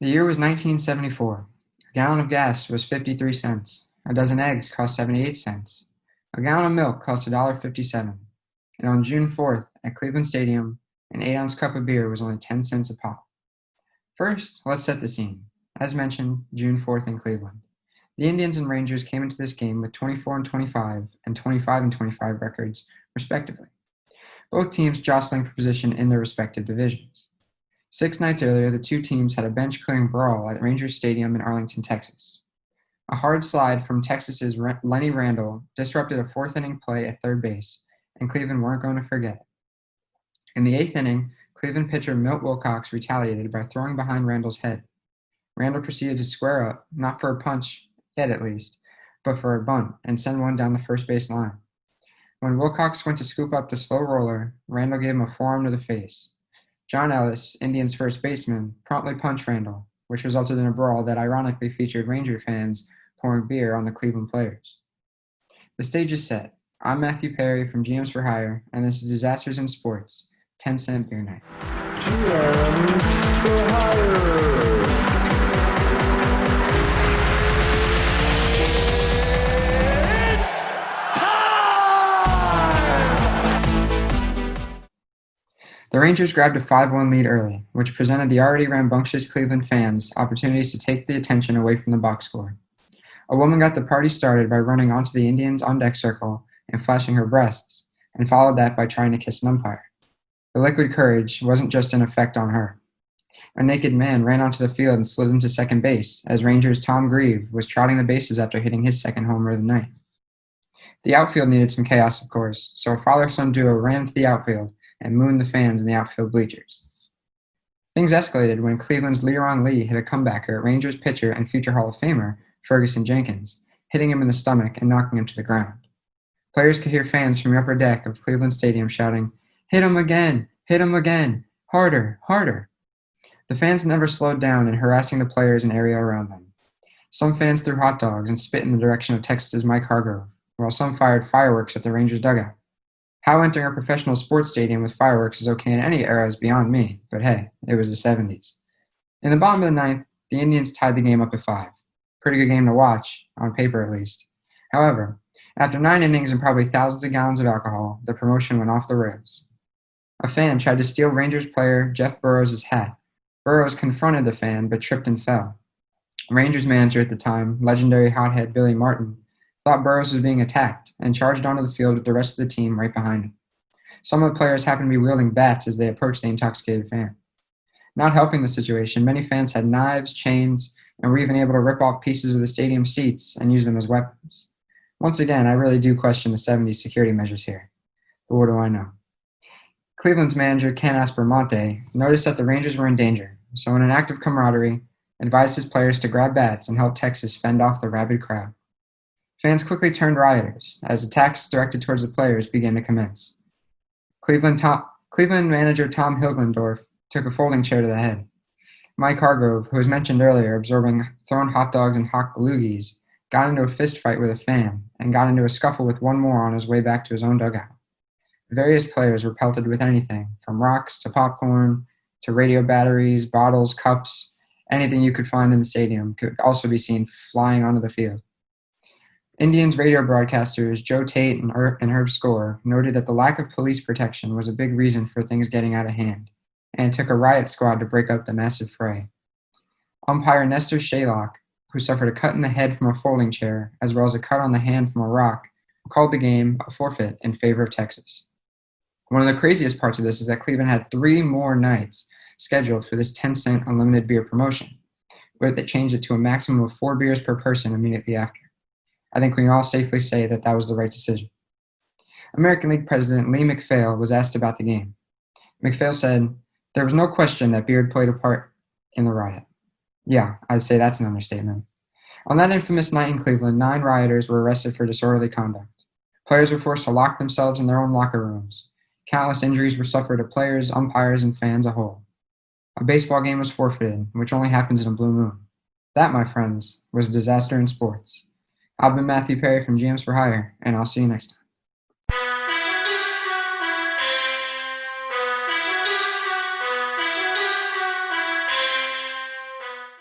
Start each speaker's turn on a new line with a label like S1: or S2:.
S1: The year was 1974. A gallon of gas was 53 cents. A dozen eggs cost 78 cents. A gallon of milk cost $1.57. And on June 4th, at Cleveland Stadium, an 8-ounce cup of beer was only 10 cents a pop. First, let's set the scene. As mentioned, June 4th in Cleveland. The Indians and Rangers came into this game with 24-25 and 25-25 records, respectively. Both teams jostling for position in their respective divisions. 6 nights earlier, the two teams had a bench-clearing brawl at Rangers Stadium in Arlington, Texas. A hard slide from Texas's Lenny Randle disrupted a fourth-inning play at third base, and Cleveland weren't going to forget it. In the eighth inning, Cleveland pitcher Milt Wilcox retaliated by throwing behind Randle's head. Randle proceeded to square up, not for a punch, yet at least, but for a bunt, and send one down the first base line. When Wilcox went to scoop up the slow roller, Randle gave him a forearm to the face. John Ellis, Indians' first baseman, promptly punched Randle, which resulted in a brawl that ironically featured Ranger fans pouring beer on the Cleveland players. The stage is set. I'm Matthew Perry from GMs for Hire, and this is Disasters in Sports, 10-cent beer night.
S2: GMs for Hire.
S1: The Rangers grabbed a 5-1 lead early, which presented the already rambunctious Cleveland fans opportunities to take the attention away from the box score. A woman got the party started by running onto the Indians' on-deck circle and flashing her breasts, and followed that by trying to kiss an umpire. The liquid courage wasn't just in effect on her. A naked man ran onto the field and slid into second base, as Rangers' Tom Grieve was trotting the bases after hitting his second homer of the night. The outfield needed some chaos, of course, so a father-son duo ran into the outfield and mooned the fans in the outfield bleachers. Things escalated when Cleveland's Leron Lee hit a comebacker at Rangers pitcher and future Hall of Famer Ferguson Jenkins, hitting him in the stomach and knocking him to the ground. Players could hear fans from the upper deck of Cleveland Stadium shouting, hit him again, harder, harder." The fans never slowed down in harassing the players and area around them. Some fans threw hot dogs and spit in the direction of Texas's Mike Hargrove, while some fired fireworks at the Rangers dugout. How entering a professional sports stadium with fireworks is okay in any era is beyond me, but hey, it was the 70s. In the bottom of the ninth, the Indians tied the game up at 5. Pretty good game to watch, on paper at least. However, after 9 innings and probably thousands of gallons of alcohol, the promotion went off the rails. A fan tried to steal Rangers player Jeff Burroughs' hat. Burroughs confronted the fan, but tripped and fell. Rangers manager at the time, legendary hothead Billy Martin, thought Burroughs was being attacked and charged onto the field with the rest of the team right behind him. Some of the players happened to be wielding bats as they approached the intoxicated fan. Not helping the situation, many fans had knives, chains, and were even able to rip off pieces of the stadium seats and use them as weapons. Once again, I really do question the 70s security measures here. But what do I know? Cleveland's manager, Ken Aspermonte, noticed that the Rangers were in danger, so in an act of camaraderie, advised his players to grab bats and help Texas fend off the rabid crowd. Fans quickly turned rioters, as attacks directed towards the players began to commence. Cleveland manager Tom Hilgendorf took a folding chair to the head. Mike Hargrove, who was mentioned earlier, throwing hot dogs and hot loogies, got into a fist fight with a fan and got into a scuffle with one more on his way back to his own dugout. Various players were pelted with anything, from rocks to popcorn to radio batteries, bottles, cups. Anything you could find in the stadium could also be seen flying onto the field. Indians radio broadcasters Joe Tate and Herb Score noted that the lack of police protection was a big reason for things getting out of hand, and it took a riot squad to break up the massive fray. Umpire Nestor Shaylock, who suffered a cut in the head from a folding chair, as well as a cut on the hand from a rock, called the game a forfeit in favor of Texas. One of the craziest parts of this is that Cleveland had 3 more nights scheduled for this 10-cent unlimited beer promotion, but they changed it to a maximum of 4 beers per person immediately after. I think we can all safely say that that was the right decision. American League President Lee MacPhail was asked about the game. MacPhail said, "There was no question that beer played a part in the riot." Yeah, I'd say that's an understatement. On that infamous night in Cleveland, 9 rioters were arrested for disorderly conduct. Players were forced to lock themselves in their own locker rooms. Countless injuries were suffered to players, umpires, and fans as a whole. A baseball game was forfeited, which only happens in a blue moon. That, my friends, was a disaster in sports. I've been Matthew Perry from GMs for Hire, and I'll see you next time.